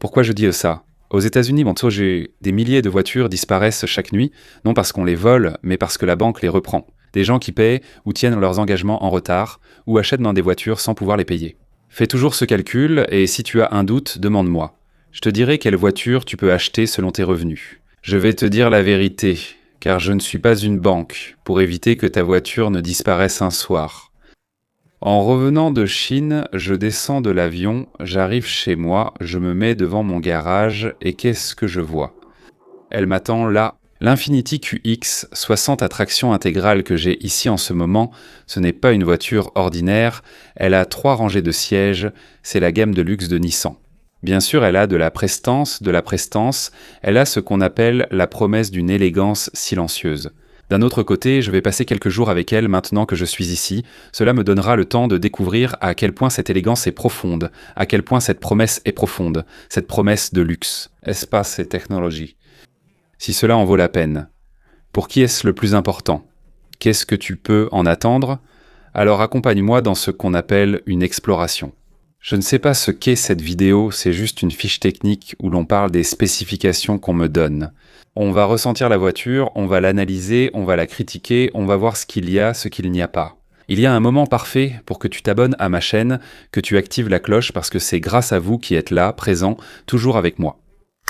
Pourquoi je dis ça? Aux États-Unis, des milliers de voitures disparaissent chaque nuit, non parce qu'on les vole, mais parce que la banque les reprend. Des gens qui paient ou tiennent leurs engagements en retard, ou achètent dans des voitures sans pouvoir les payer. Fais toujours ce calcul, et si tu as un doute, demande-moi. Je te dirai quelle voiture tu peux acheter selon tes revenus. Je vais te dire la vérité, car je ne suis pas une banque, pour éviter que ta voiture ne disparaisse un soir. En revenant de Chine, je descends de l'avion, j'arrive chez moi, je me mets devant mon garage, et qu'est-ce que je vois? Elle m'attend là. L'Infiniti QX 60 à traction intégrale que j'ai ici en ce moment, ce n'est pas une voiture ordinaire, elle a 3 rangées de sièges, c'est la gamme de luxe de Nissan. Bien sûr, elle a de la prestance, elle a ce qu'on appelle la promesse d'une élégance silencieuse. D'un autre côté, je vais passer quelques jours avec elle maintenant que je suis ici, cela me donnera le temps de découvrir à quel point cette élégance est profonde, à quel point cette promesse est profonde, cette promesse de luxe, espace et technologie. Si cela en vaut la peine. Pour qui est-ce le plus important? Qu'est-ce que tu peux en attendre? Alors accompagne-moi dans ce qu'on appelle une exploration. Je ne sais pas ce qu'est cette vidéo, c'est juste une fiche technique où l'on parle des spécifications qu'on me donne. On va ressentir la voiture, on va l'analyser, on va la critiquer, on va voir ce qu'il y a, ce qu'il n'y a pas. Il y a un moment parfait pour que tu t'abonnes à ma chaîne, que tu actives la cloche parce que c'est grâce à vous qui êtes là, présent, toujours avec moi.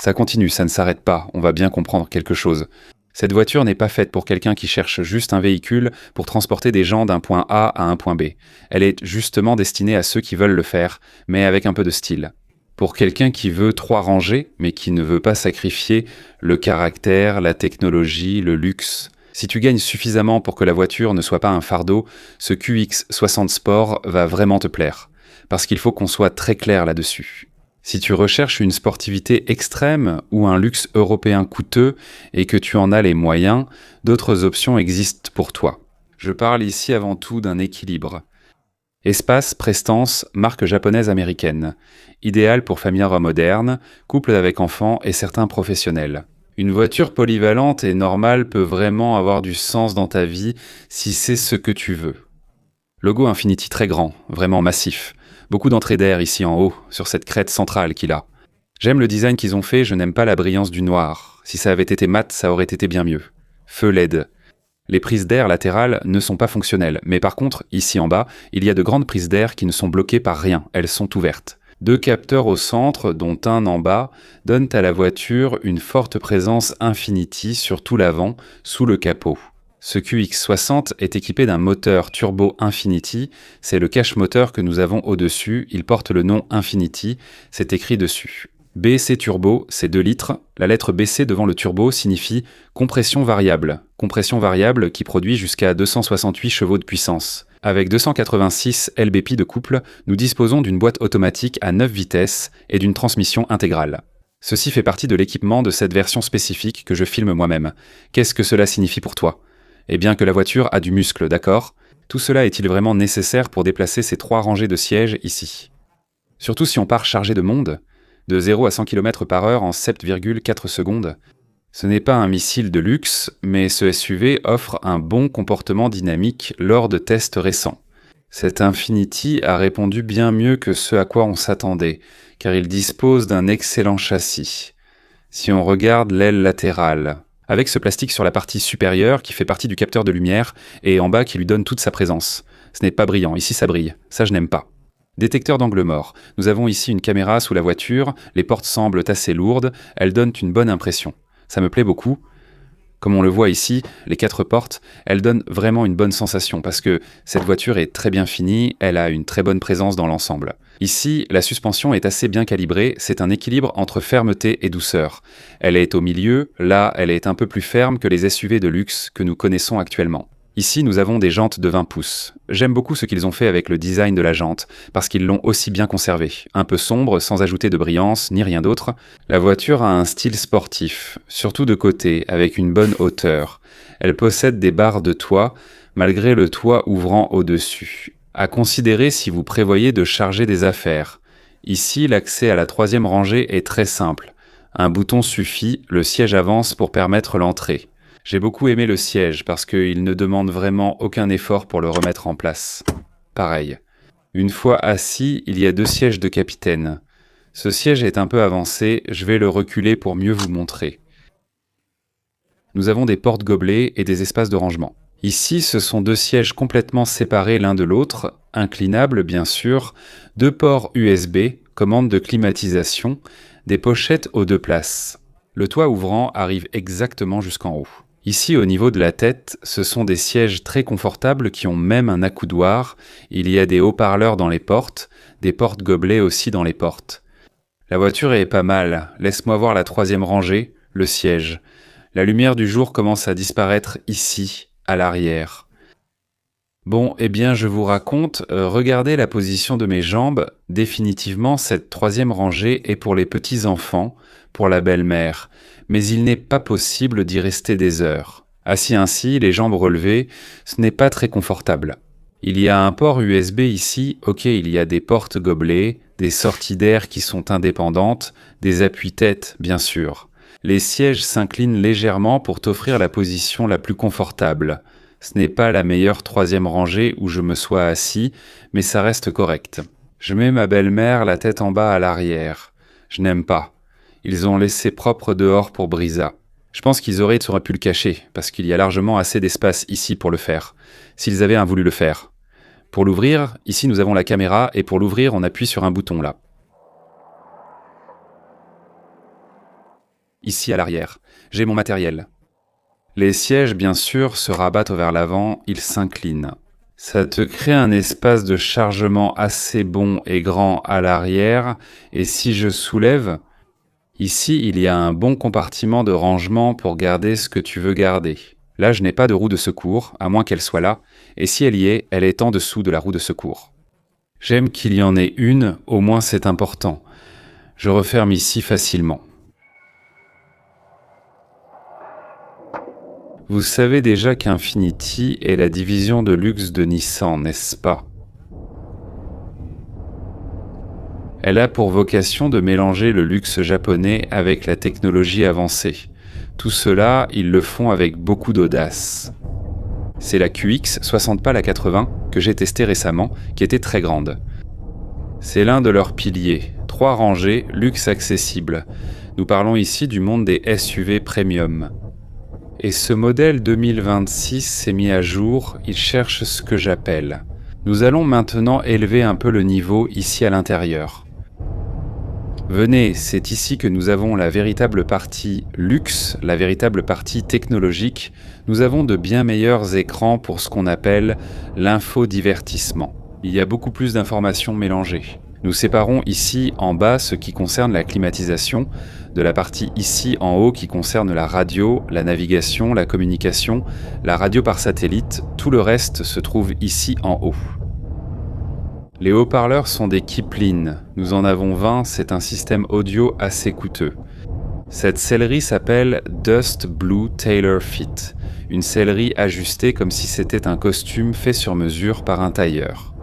Ça continue, ça ne s'arrête pas, on va bien comprendre quelque chose. Cette voiture n'est pas faite pour quelqu'un qui cherche juste un véhicule pour transporter des gens d'un point A à un point B. Elle est justement destinée à ceux qui veulent le faire, mais avec un peu de style. Pour quelqu'un qui veut 3 rangées, mais qui ne veut pas sacrifier le caractère, la technologie, le luxe. Si tu gagnes suffisamment pour que la voiture ne soit pas un fardeau, ce QX 60 Sport va vraiment te plaire. Parce qu'il faut qu'on soit très clair là-dessus. Si tu recherches une sportivité extrême ou un luxe européen coûteux et que tu en as les moyens, d'autres options existent pour toi. Je parle ici avant tout d'un équilibre. Espace, prestance, marque japonaise-américaine. Idéal pour famille moderne, couple avec enfants et certains professionnels. Une voiture polyvalente et normale peut vraiment avoir du sens dans ta vie si c'est ce que tu veux. Logo Infiniti très grand, vraiment massif. Beaucoup d'entrées d'air ici en haut, sur cette crête centrale qu'il a. J'aime le design qu'ils ont fait, je n'aime pas la brillance du noir. Si ça avait été mat, ça aurait été bien mieux. Feu LED. Les prises d'air latérales ne sont pas fonctionnelles, mais par contre, ici en bas, il y a de grandes prises d'air qui ne sont bloquées par rien, elles sont ouvertes. 2 capteurs au centre, dont un en bas, donnent à la voiture une forte présence Infiniti sur tout l'avant, sous le capot. Ce QX60 est équipé d'un moteur turbo Infiniti, c'est le cache moteur que nous avons au-dessus, il porte le nom Infiniti, c'est écrit dessus. BC Turbo, c'est 2 litres, la lettre BC devant le turbo signifie compression variable qui produit jusqu'à 268 chevaux de puissance. Avec 286 lbp de couple, nous disposons d'une boîte automatique à 9 vitesses et d'une transmission intégrale. Ceci fait partie de l'équipement de cette version spécifique que je filme moi-même. Qu'est-ce que cela signifie pour toi ? Eh bien que la voiture a du muscle, d'accord? Tout cela est-il vraiment nécessaire pour déplacer ces 3 rangées de sièges ici? Surtout si on part chargé de monde, de 0 à 100 km/h en 7,4 secondes. Ce n'est pas un missile de luxe, mais ce SUV offre un bon comportement dynamique lors de tests récents. Cet Infiniti a répondu bien mieux que ce à quoi on s'attendait, car il dispose d'un excellent châssis. Si on regarde l'aile latérale, avec ce plastique sur la partie supérieure qui fait partie du capteur de lumière et en bas qui lui donne toute sa présence. Ce n'est pas brillant, ici ça brille, ça je n'aime pas. Détecteur d'angle mort. Nous avons ici une caméra sous la voiture, les portes semblent assez lourdes, elles donnent une bonne impression. Ça me plaît beaucoup. Comme on le voit ici, les 4 portes, elles donnent vraiment une bonne sensation parce que cette voiture est très bien finie, elle a une très bonne présence dans l'ensemble. Ici, la suspension est assez bien calibrée, c'est un équilibre entre fermeté et douceur. Elle est au milieu, là, elle est un peu plus ferme que les SUV de luxe que nous connaissons actuellement. Ici, nous avons des jantes de 20 pouces. J'aime beaucoup ce qu'ils ont fait avec le design de la jante, parce qu'ils l'ont aussi bien conservé. Un peu sombre, sans ajouter de brillance, ni rien d'autre. La voiture a un style sportif, surtout de côté, avec une bonne hauteur. Elle possède des barres de toit, malgré le toit ouvrant au-dessus. À considérer si vous prévoyez de charger des affaires. Ici, l'accès à la 3e rangée est très simple. Un bouton suffit, le siège avance pour permettre l'entrée. J'ai beaucoup aimé le siège parce qu'il ne demande vraiment aucun effort pour le remettre en place. Pareil. Une fois assis, il y a 2 sièges de capitaine. Ce siège est un peu avancé, je vais le reculer pour mieux vous montrer. Nous avons des portes gobelets et des espaces de rangement. Ici, ce sont 2 sièges complètement séparés l'un de l'autre, inclinables bien sûr, 2 ports USB, commande de climatisation, des pochettes aux 2 places. Le toit ouvrant arrive exactement jusqu'en haut. Ici, au niveau de la tête, ce sont des sièges très confortables qui ont même un accoudoir. Il y a des haut-parleurs dans les portes, des portes gobelets aussi dans les portes. La voiture est pas mal. Laisse-moi voir la 3e rangée, le siège. La lumière du jour commence à disparaître ici, à l'arrière. Bon, eh bien, je vous raconte, regardez la position de mes jambes. Définitivement, cette 3e rangée est pour les petits-enfants, pour la belle-mère. Mais il n'est pas possible d'y rester des heures. Assis ainsi, les jambes relevées, ce n'est pas très confortable. Il y a un port USB ici, ok, il y a des portes gobelets, des sorties d'air qui sont indépendantes, des appuis-têtes, bien sûr. Les sièges s'inclinent légèrement pour t'offrir la position la plus confortable. Ce n'est pas la meilleure 3e rangée où je me sois assis, mais ça reste correct. Je mets ma belle-mère la tête en bas à l'arrière. Je n'aime pas. Ils ont laissé propre dehors pour Brisa. Je pense qu'ils auraient pu le cacher, parce qu'il y a largement assez d'espace ici pour le faire, s'ils avaient voulu le faire. Pour l'ouvrir, ici nous avons la caméra, et pour l'ouvrir, on appuie sur un bouton là. Ici à l'arrière, j'ai mon matériel. Les sièges, bien sûr, se rabattent vers l'avant, ils s'inclinent. Ça te crée un espace de chargement assez bon et grand à l'arrière, et si je soulève, ici il y a un bon compartiment de rangement pour garder ce que tu veux garder. Là, je n'ai pas de roue de secours, à moins qu'elle soit là, et si elle y est, elle est en dessous de la roue de secours. J'aime qu'il y en ait une, au moins c'est important. Je referme ici facilement. Vous savez déjà qu'Infiniti est la division de luxe de Nissan, n'est-ce pas? Elle a pour vocation de mélanger le luxe japonais avec la technologie avancée. Tout cela, ils le font avec beaucoup d'audace. C'est la QX 60 pales à 80 que j'ai testée récemment, qui était très grande. C'est l'un de leurs piliers, 3 rangées, luxe accessible. Nous parlons ici du monde des SUV premium. Et ce modèle 2026 s'est mis à jour, il cherche ce que j'appelle. Nous allons maintenant élever un peu le niveau ici à l'intérieur. Venez, c'est ici que nous avons la véritable partie luxe, la véritable partie technologique. Nous avons de bien meilleurs écrans pour ce qu'on appelle l'infodivertissement. Il y a beaucoup plus d'informations mélangées. Nous séparons ici en bas ce qui concerne la climatisation, de la partie ici en haut qui concerne la radio, la navigation, la communication, la radio par satellite, tout le reste se trouve ici en haut. Les haut-parleurs sont des Kipling, nous en avons 20, c'est un système audio assez coûteux. Cette sellerie s'appelle Dust Blue Tailor Fit, une sellerie ajustée comme si c'était un costume fait sur mesure par un tailleur.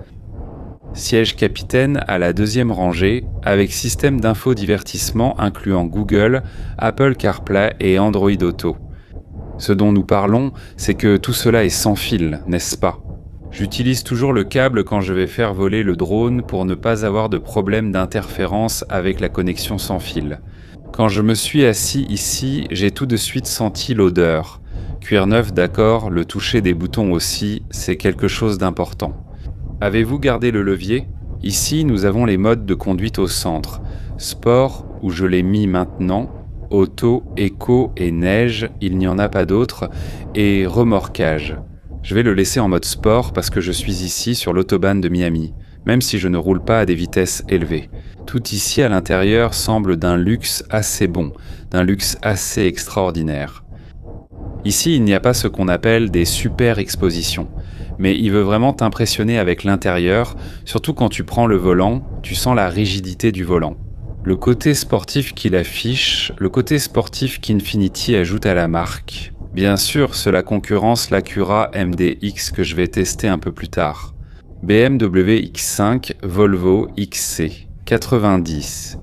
Siège capitaine à la 2e rangée, avec système d'infodivertissement incluant Google, Apple CarPlay et Android Auto. Ce dont nous parlons, c'est que tout cela est sans fil, n'est-ce pas? J'utilise toujours le câble quand je vais faire voler le drone pour ne pas avoir de problème d'interférence avec la connexion sans fil. Quand je me suis assis ici, j'ai tout de suite senti l'odeur. Cuir neuf, d'accord, le toucher des boutons aussi, c'est quelque chose d'important. Avez-vous gardé le levier? Ici, nous avons les modes de conduite au centre. Sport, où je l'ai mis maintenant, auto, éco et neige, il n'y en a pas d'autres, et remorquage. Je vais le laisser en mode sport parce que je suis ici sur l'autobahn de Miami, même si je ne roule pas à des vitesses élevées. Tout ici à l'intérieur semble d'un luxe assez bon, d'un luxe assez extraordinaire. Ici, il n'y a pas ce qu'on appelle des super expositions. Mais il veut vraiment t'impressionner avec l'intérieur, surtout quand tu prends le volant, tu sens la rigidité du volant. Le côté sportif qu'il affiche, le côté sportif qu'Infiniti ajoute à la marque. Bien sûr, cela concurrence l'Acura MDX que je vais tester un peu plus tard. BMW X5, Volvo XC, 90.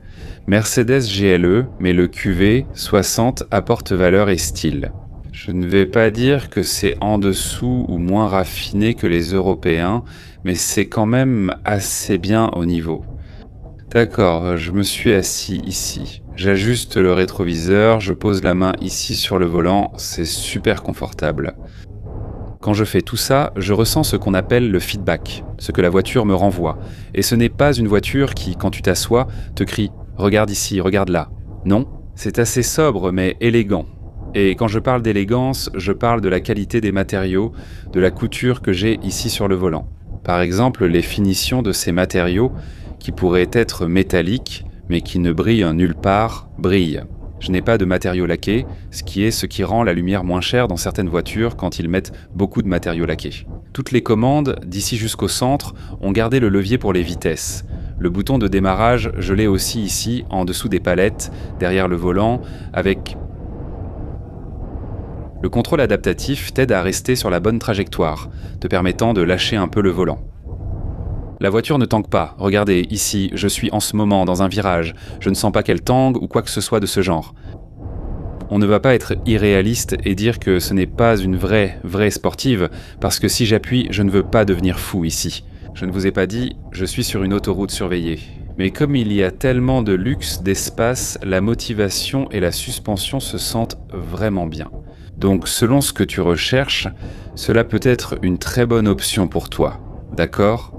Mercedes GLE, mais le QV 60 apporte valeur et style. Je ne vais pas dire que c'est en dessous ou moins raffiné que les Européens, mais c'est quand même assez bien au niveau. D'accord, je me suis assis ici. J'ajuste le rétroviseur, je pose la main ici sur le volant, c'est super confortable. Quand je fais tout ça, je ressens ce qu'on appelle le feedback, ce que la voiture me renvoie. Et ce n'est pas une voiture qui, quand tu t'assois, te crie « Regarde ici, regarde là ». Non, c'est assez sobre mais élégant. Et quand je parle d'élégance, je parle de la qualité des matériaux, de la couture que j'ai ici sur le volant. Par exemple, les finitions de ces matériaux, qui pourraient être métalliques, mais qui ne brillent nulle part, brillent. Je n'ai pas de matériaux laqués, ce qui rend la lumière moins chère dans certaines voitures quand ils mettent beaucoup de matériaux laqués. Toutes les commandes, d'ici jusqu'au centre, ont gardé le levier pour les vitesses. Le bouton de démarrage, je l'ai aussi ici, en dessous des palettes, derrière le volant, avec... Le contrôle adaptatif t'aide à rester sur la bonne trajectoire, te permettant de lâcher un peu le volant. La voiture ne tangue pas. Regardez, ici, je suis en ce moment dans un virage. Je ne sens pas qu'elle tangue ou quoi que ce soit de ce genre. On ne va pas être irréaliste et dire que ce n'est pas une vraie sportive, parce que si j'appuie, je ne veux pas devenir fou ici. Je ne vous ai pas dit, je suis sur une autoroute surveillée. Mais comme il y a tellement de luxe, d'espace, la motivation et la suspension se sentent vraiment bien. Donc selon ce que tu recherches, cela peut être une très bonne option pour toi. D'accord ?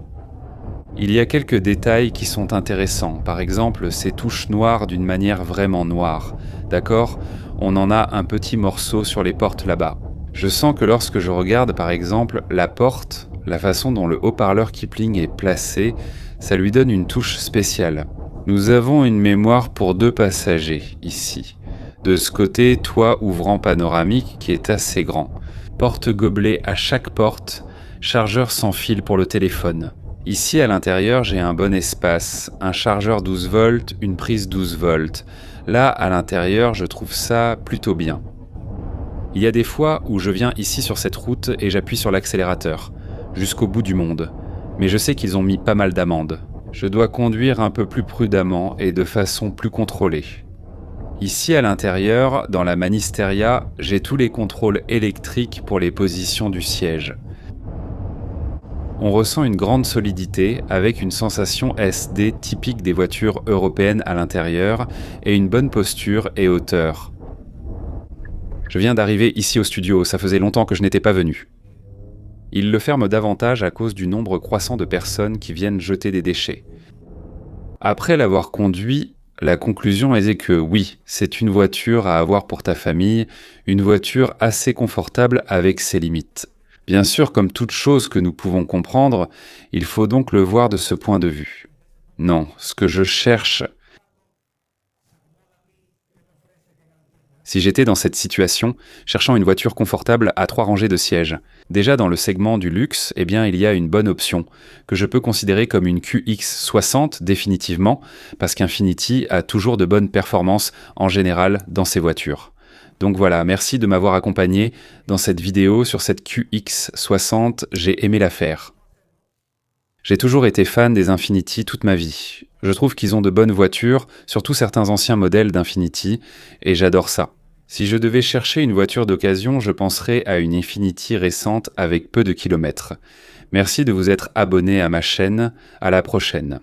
Il y a quelques détails qui sont intéressants, par exemple ces touches noires d'une manière vraiment noire. D'accord ? On en a un petit morceau sur les portes là-bas. Je sens que lorsque je regarde par exemple la porte, la façon dont le haut-parleur Kipling est placé, ça lui donne une touche spéciale. Nous avons une mémoire pour 2 passagers, ici. De ce côté, toit ouvrant panoramique qui est assez grand. Porte-gobelet à chaque porte, chargeur sans fil pour le téléphone. Ici à l'intérieur, j'ai un bon espace, un chargeur 12 volts, une prise 12 volts. Là, à l'intérieur, je trouve ça plutôt bien. Il y a des fois où je viens ici sur cette route et j'appuie sur l'accélérateur, jusqu'au bout du monde. Mais je sais qu'ils ont mis pas mal d'amendes. Je dois conduire un peu plus prudemment et de façon plus contrôlée. Ici à l'intérieur, dans la Manisteria, j'ai tous les contrôles électriques pour les positions du siège. On ressent une grande solidité avec une sensation SD typique des voitures européennes à l'intérieur et une bonne posture et hauteur. Je viens d'arriver ici au studio, ça faisait longtemps que je n'étais pas venu. Ils le ferment davantage à cause du nombre croissant de personnes qui viennent jeter des déchets. Après l'avoir conduit, la conclusion est que oui, c'est une voiture à avoir pour ta famille, une voiture assez confortable avec ses limites. Bien sûr, comme toute chose que nous pouvons comprendre, il faut donc le voir de ce point de vue. Non, ce que je cherche... Si j'étais dans cette situation, cherchant une voiture confortable à 3 rangées de sièges, déjà dans le segment du luxe, eh bien il y a une bonne option, que je peux considérer comme une QX60 définitivement, parce qu'Infiniti a toujours de bonnes performances en général dans ses voitures. Donc voilà, merci de m'avoir accompagné dans cette vidéo sur cette QX60, j'ai aimé la faire. J'ai toujours été fan des Infiniti toute ma vie. Je trouve qu'ils ont de bonnes voitures, surtout certains anciens modèles d'Infiniti, et j'adore ça. Si je devais chercher une voiture d'occasion, je penserais à une Infiniti récente avec peu de kilomètres. Merci de vous être abonné à ma chaîne, à la prochaine.